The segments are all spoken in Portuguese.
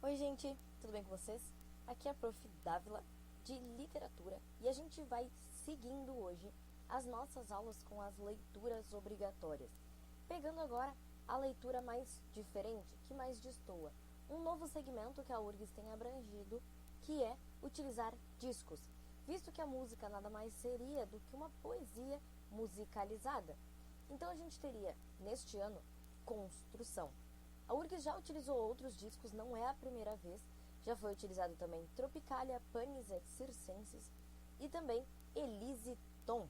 Oi gente, tudo bem com vocês? Aqui é a Prof. Dávila, de Literatura, e a gente vai seguindo hoje as nossas aulas com as leituras obrigatórias. Pegando agora a leitura mais diferente, que mais destoa. Um novo segmento que a URGS tem abrangido, que é utilizar discos, visto que a música nada mais seria do que uma poesia musicalizada. Então a gente teria, neste ano, Construção. A URGS já utilizou outros discos, não é a primeira vez. Já foi utilizado também Tropicalia, Panis et Circenses e também Elise Tom.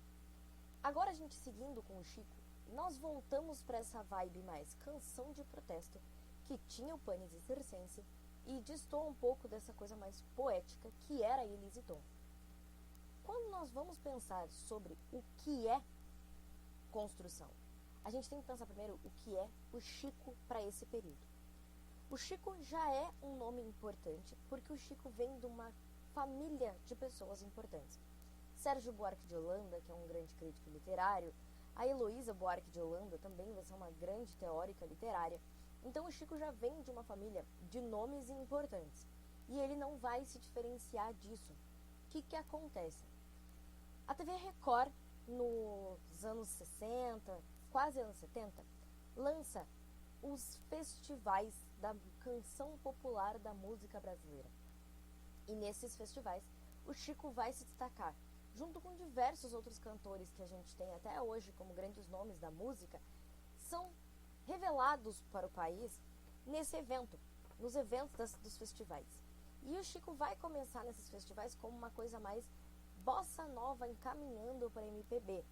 Agora a gente seguindo com o Chico, nós voltamos para essa vibe mais canção de protesto que tinha o Panis et Circense e destoa um pouco dessa coisa mais poética que era a Elise Tom. Quando nós vamos pensar sobre o que é construção, a gente tem que pensar primeiro o que é o Chico para esse período. O Chico já é um nome importante porque o Chico vem de uma família de pessoas importantes. Sérgio Buarque de Holanda, que é um grande crítico literário, a Heloísa Buarque de Holanda também vai ser uma grande teórica literária. Então o Chico já vem de uma família de nomes importantes e ele não vai se diferenciar disso. O que acontece? A TV Record, nos anos 60, quase anos 70, lança os festivais da canção popular da música brasileira. E nesses festivais, o Chico vai se destacar, junto com diversos outros cantores que a gente tem até hoje como grandes nomes da música, são revelados para o país nesse evento, nos eventos dos festivais. E o Chico vai começar nesses festivais como uma coisa mais bossa nova, encaminhando para MPB.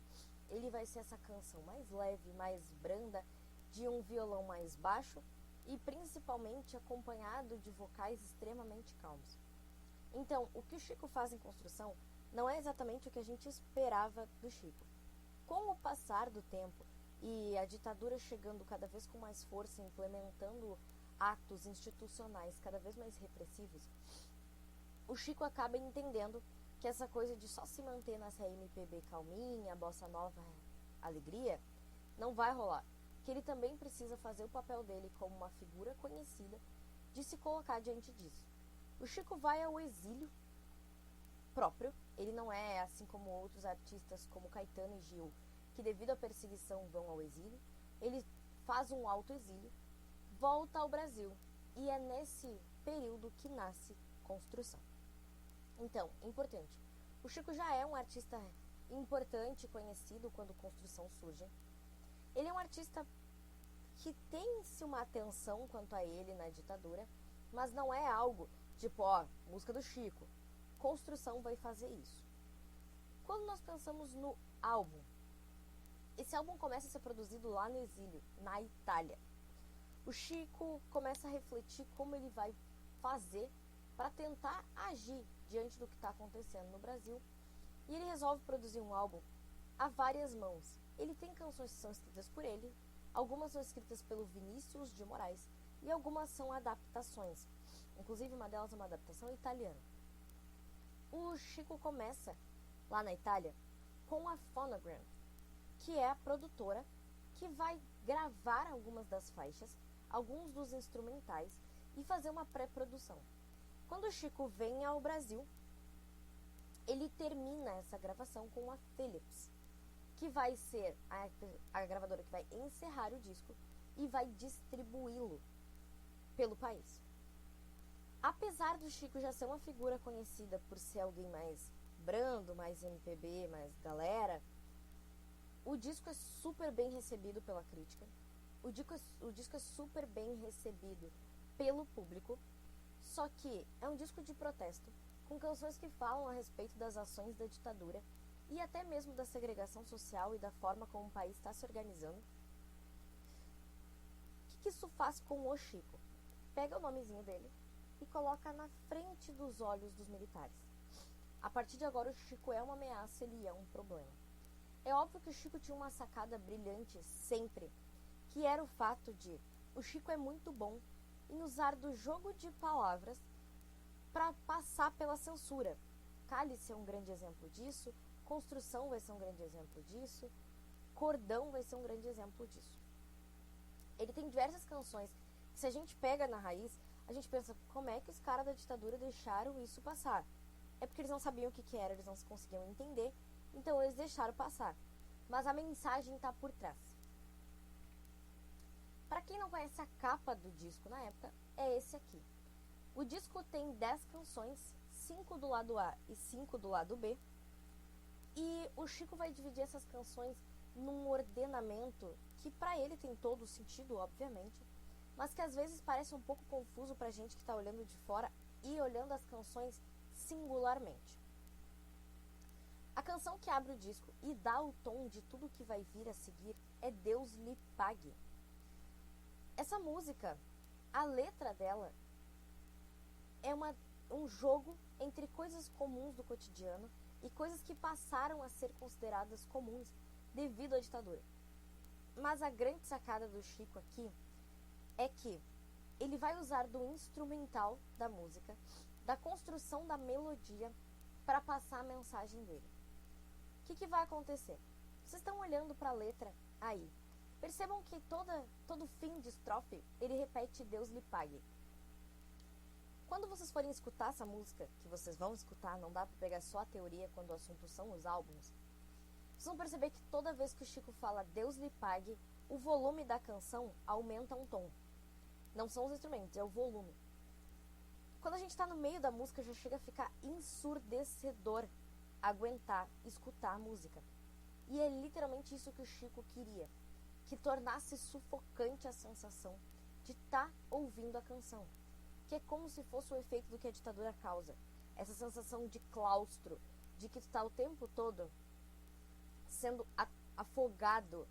Ele vai ser essa canção mais leve, mais branda, de um violão mais baixo e principalmente acompanhado de vocais extremamente calmos. Então, o que o Chico faz em Construção não é exatamente o que a gente esperava do Chico. Com o passar do tempo e a ditadura chegando cada vez com mais força, implementando atos institucionais cada vez mais repressivos, o Chico acaba entendendo que essa coisa de só se manter nessa MPB calminha, bossa nova, alegria, não vai rolar. Que ele também precisa fazer o papel dele como uma figura conhecida de se colocar diante disso. O Chico vai ao exílio próprio, ele não é assim como outros artistas como Caetano e Gil, que devido à perseguição vão ao exílio, ele faz um autoexílio, volta ao Brasil e é nesse período que nasce Construção. Então, importante, o Chico já é um artista importante e conhecido quando Construção surge. Ele é um artista que tem-se uma atenção quanto a ele na ditadura, mas não é algo tipo, música do Chico. Construção vai fazer isso. Quando nós pensamos no álbum, esse álbum começa a ser produzido lá no exílio, na Itália. O Chico começa a refletir como ele vai fazer para tentar agir diante do que está acontecendo no Brasil. E ele resolve produzir um álbum a várias mãos. Ele tem canções que são escritas por ele, algumas são escritas pelo Vinícius de Moraes e algumas são adaptações. Inclusive uma delas é uma adaptação italiana. O Chico começa lá na Itália com a Phonogram, que é a produtora que vai gravar algumas das faixas, alguns dos instrumentais e fazer uma pré-produção. Quando o Chico vem ao Brasil, ele termina essa gravação com a Philips, que vai ser a gravadora que vai encerrar o disco e vai distribuí-lo pelo país. Apesar do Chico já ser uma figura conhecida por ser alguém mais brando, mais MPB, mais galera, o disco é super bem recebido pela crítica, o disco é super bem recebido pelo público, só que é um disco de protesto, com canções que falam a respeito das ações da ditadura e até mesmo da segregação social e da forma como o país está se organizando. O que isso faz com o Chico? Pega o nomezinho dele e coloca na frente dos olhos dos militares. A partir de agora o Chico é uma ameaça, ele é um problema. É óbvio que o Chico tinha uma sacada brilhante sempre, que era o fato de o Chico é muito bom em usar do jogo de palavras para passar pela censura. Cálice é um grande exemplo disso, Construção vai ser um grande exemplo disso, Cordão vai ser um grande exemplo disso. Ele tem diversas canções que, se a gente pega na raiz, a gente pensa, como é que os caras da ditadura deixaram isso passar? É porque eles não sabiam o que era, eles não conseguiam entender, então eles deixaram passar. Mas a mensagem está por trás. Para quem não conhece a capa do disco na época, é esse aqui. O disco tem 10 canções, 5 do lado A e 5 do lado B. E o Chico vai dividir essas canções num ordenamento que para ele tem todo o sentido, obviamente, mas que às vezes parece um pouco confuso pra gente que está olhando de fora e olhando as canções singularmente. A canção que abre o disco e dá o tom de tudo que vai vir a seguir é Deus lhe pague. Essa música, a letra dela é um jogo entre coisas comuns do cotidiano e coisas que passaram a ser consideradas comuns devido à ditadura. Mas a grande sacada do Chico aqui é que ele vai usar do instrumental da música, da construção da melodia, para passar a mensagem dele. O que vai acontecer? Vocês estão olhando para a letra aí. Percebam que todo fim de estrofe, ele repete Deus lhe pague. Quando vocês forem escutar essa música, que vocês vão escutar, não dá para pegar só a teoria quando o assunto são os álbuns, vocês vão perceber que toda vez que o Chico fala Deus lhe pague, o volume da canção aumenta um tom. Não são os instrumentos, é o volume. Quando a gente está no meio da música, já chega a ficar ensurdecedor aguentar, escutar a música. E é literalmente isso que o Chico queria, que tornasse sufocante a sensação de estar ouvindo a canção, que é como se fosse o efeito do que a ditadura causa. Essa sensação de claustro, de que tu está o tempo todo sendo afogado,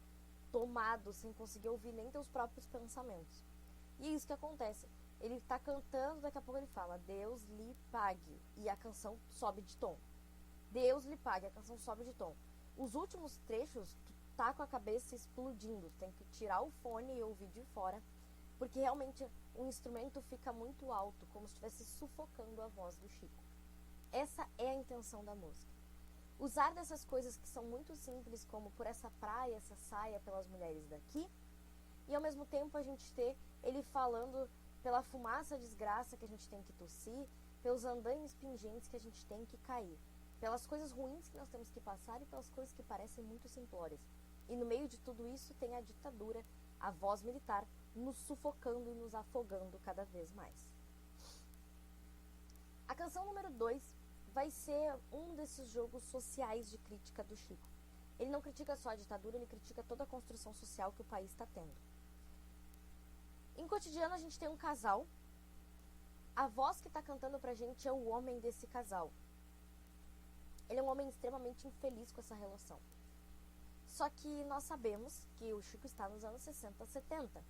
tomado, sem conseguir ouvir nem teus próprios pensamentos. E é isso que acontece. Ele está cantando, daqui a pouco ele fala Deus lhe pague, e a canção sobe de tom. Deus lhe pague, a canção sobe de tom. Os últimos trechos, tu tá com a cabeça explodindo, tu tem que tirar o fone e ouvir de fora, porque realmente o instrumento fica muito alto, como se estivesse sufocando a voz do Chico. Essa é a intenção da música. Usar dessas coisas que são muito simples, como por essa praia, essa saia pelas mulheres daqui, e ao mesmo tempo a gente ter ele falando pela fumaça desgraça que a gente tem que tossir, pelos andaimes pingentes que a gente tem que cair, pelas coisas ruins que nós temos que passar e pelas coisas que parecem muito simplórias. E no meio de tudo isso tem a ditadura, a voz militar, nos sufocando e nos afogando cada vez mais. A canção número 2 vai ser um desses jogos sociais de crítica do Chico. Ele não critica só a ditadura, ele critica toda a construção social que o país está tendo. Em Cotidiano a gente tem um casal. A voz que está cantando pra gente é o homem desse casal. Ele é um homem extremamente infeliz com essa relação. Só que nós sabemos que o Chico está nos anos 60, 70.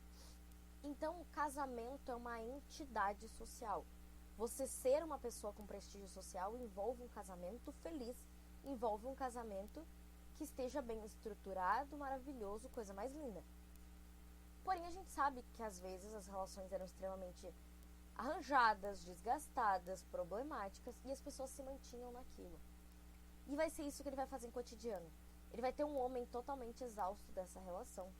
Então o casamento é uma entidade social. Você ser uma pessoa com prestígio social envolve um casamento feliz, envolve um casamento que esteja bem estruturado, maravilhoso, coisa mais linda. Porém, a gente sabe que às vezes as relações eram extremamente arranjadas, desgastadas, problemáticas, e as pessoas se mantinham naquilo. E vai ser isso que ele vai fazer em Cotidiano. Ele vai ter um homem totalmente exausto dessa relação,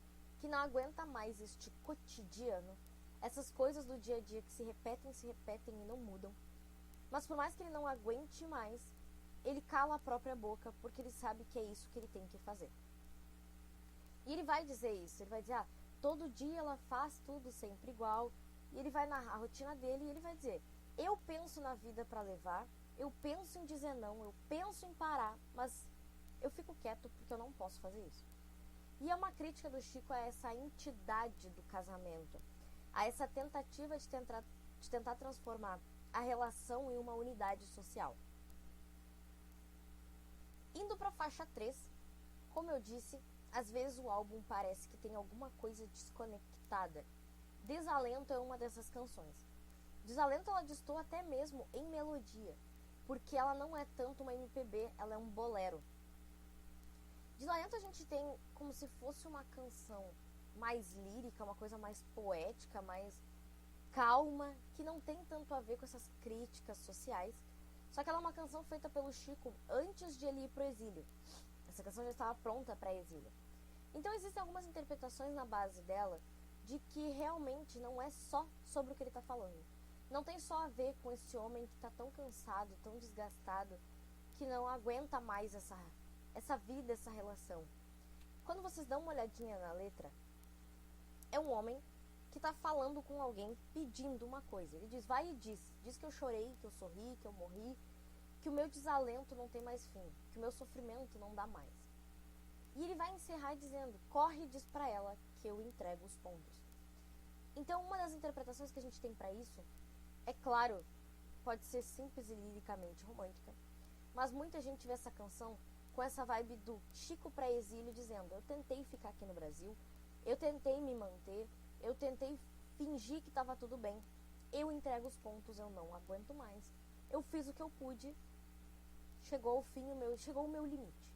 que não aguenta mais este cotidiano, essas coisas do dia a dia que se repetem e não mudam. Mas por mais que ele não aguente mais, ele cala a própria boca, porque ele sabe que é isso que ele tem que fazer. E ele vai dizer isso, ele vai dizer, todo dia ela faz tudo sempre igual, e ele vai narrar a rotina dele e ele vai dizer, eu penso na vida para levar, eu penso em dizer não, eu penso em parar, mas eu fico quieto porque eu não posso fazer isso. E é uma crítica do Chico a essa entidade do casamento, a essa tentativa de tentar transformar a relação em uma unidade social. Indo para a faixa 3, como eu disse, às vezes o álbum parece que tem alguma coisa desconectada. Desalento é uma dessas canções. Desalento ela destoa até mesmo em melodia, porque ela não é tanto uma MPB, ela é um bolero. Desalento a gente tem como se fosse uma canção mais lírica, uma coisa mais poética, mais calma, que não tem tanto a ver com essas críticas sociais. Só que ela é uma canção feita pelo Chico antes de ele ir pro exílio. Essa canção já estava pronta para exílio. Então existem algumas interpretações na base dela de que realmente não é só sobre o que ele está falando. não tem só a ver com esse homem que está tão cansado, tão desgastado, que não aguenta mais essa vida, essa relação. Quando vocês dão uma olhadinha na letra, é um homem que está falando com alguém pedindo uma coisa. Ele diz, vai e diz que eu chorei, que eu sorri, que eu morri, que o meu desalento não tem mais fim, que o meu sofrimento não dá mais. E ele vai encerrar dizendo, corre e diz pra ela que eu entrego os pontos. Então, uma das interpretações que a gente tem para isso, é claro, pode ser simples e liricamente romântica, mas muita gente vê essa canção com essa vibe do Chico pré-exílio dizendo, eu tentei ficar aqui no Brasil, eu tentei me manter, eu tentei fingir que estava tudo bem, eu entrego os pontos, eu não aguento mais, eu fiz o que eu pude, chegou o meu limite.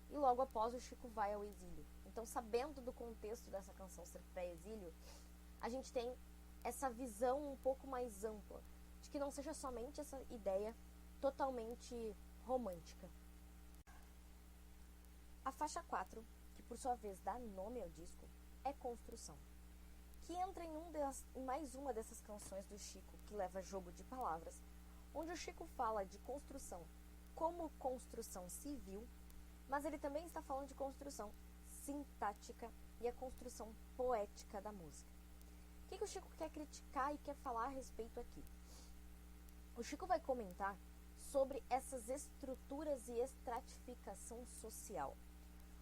E logo após o Chico vai ao exílio. Então, sabendo do contexto dessa canção ser pré-exílio, a gente tem essa visão um pouco mais ampla, de que não seja somente essa ideia totalmente romântica. A faixa 4, que por sua vez dá nome ao disco, é Construção, que entra em mais uma dessas canções do Chico, que leva jogo de palavras, onde o Chico fala de construção como construção civil, mas ele também está falando de construção sintática e a construção poética da música. O que o Chico quer criticar e quer falar a respeito aqui? O Chico vai comentar sobre essas estruturas e estratificação social.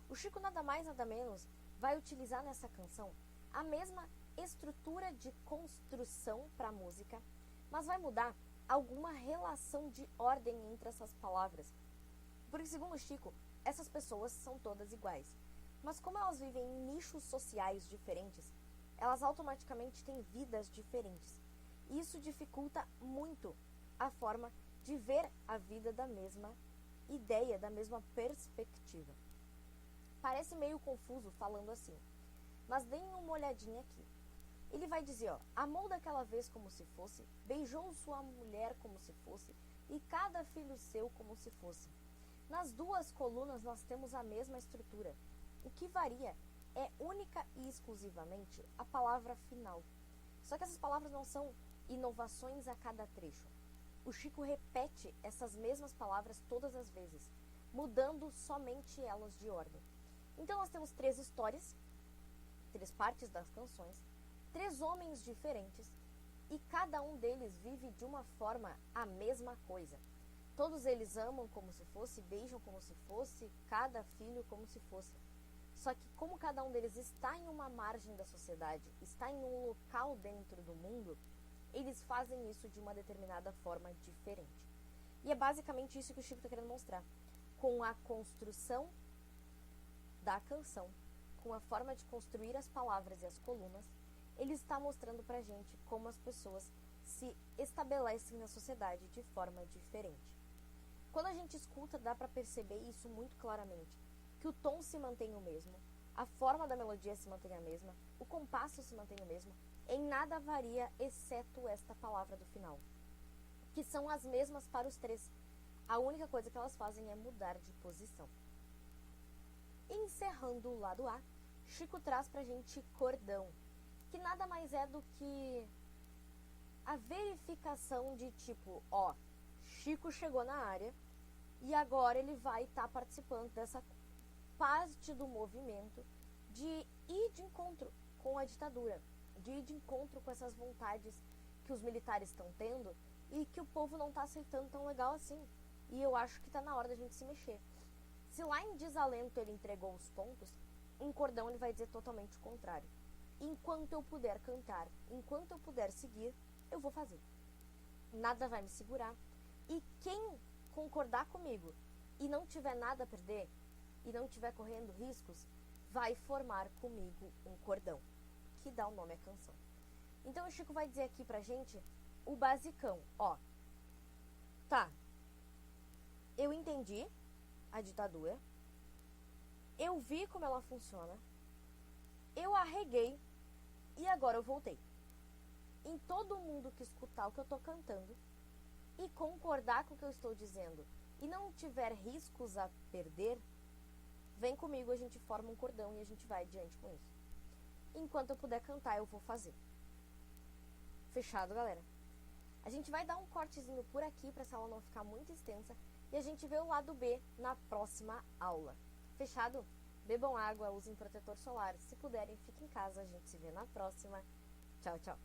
O Chico nada mais nada menos vai utilizar nessa canção a mesma estrutura de construção para a música, mas vai mudar alguma relação de ordem entre essas palavras. Porque, segundo o Chico, essas pessoas são todas iguais. Mas como elas vivem em nichos sociais diferentes, elas automaticamente têm vidas diferentes. E isso dificulta muito a forma de ver a vida da mesma ideia, da mesma perspectiva. Parece meio confuso falando assim, mas deem uma olhadinha aqui. Ele vai dizer, amou daquela vez como se fosse, beijou sua mulher como se fosse, e cada filho seu como se fosse. Nas duas colunas nós temos a mesma estrutura. O que varia é única e exclusivamente a palavra final. Só que essas palavras não são inovações a cada trecho. O Chico repete essas mesmas palavras todas as vezes, mudando somente elas de ordem. Então nós temos 3 histórias, 3 partes das canções, 3 homens diferentes, e cada um deles vive de uma forma a mesma coisa. Todos eles amam como se fosse, beijam como se fosse, cada filho como se fosse. Só que como cada um deles está em uma margem da sociedade, está em um local dentro do mundo, eles fazem isso de uma determinada forma diferente. E é basicamente isso que o Chico está querendo mostrar. Com a construção da canção, com a forma de construir as palavras e as colunas, ele está mostrando pra gente como as pessoas se estabelecem na sociedade de forma diferente. Quando a gente escuta, dá para perceber isso muito claramente, que o tom se mantém o mesmo, a forma da melodia se mantém a mesma, o compasso se mantém o mesmo, em nada varia exceto esta palavra do final, que são as mesmas para os 3. A única coisa que elas fazem é mudar de posição. Encerrando o lado A, Chico traz pra gente Cordão, que nada mais é do que a verificação de tipo, Chico chegou na área e agora ele vai estar participando dessa parte do movimento de ir de encontro com a ditadura, de ir de encontro com essas vontades que os militares estão tendo e que o povo não está aceitando tão legal assim. E eu acho que está na hora da gente se mexer. Se lá em Desalento ele entregou os pontos, em Cordão ele vai dizer totalmente o contrário. Enquanto eu puder cantar, enquanto eu puder seguir, eu vou fazer. Nada vai me segurar. E quem concordar comigo e não tiver nada a perder, e não tiver correndo riscos, vai formar comigo um cordão, que dá o nome à canção. Então o Chico vai dizer aqui pra gente o basicão, tá, eu entendi a ditadura, eu vi como ela funciona, eu arreguei e agora eu voltei. Em todo mundo que escutar o que eu tô cantando e concordar com o que eu estou dizendo e não tiver riscos a perder, vem comigo, a gente forma um cordão e a gente vai adiante com isso. Enquanto eu puder cantar, eu vou fazer. Fechado, galera? A gente vai dar um cortezinho por aqui para essa aula não ficar muito extensa e a gente vê o lado B na próxima aula. Fechado? Bebam água, usem protetor solar. Se puderem, fiquem em casa. A gente se vê na próxima. Tchau, tchau.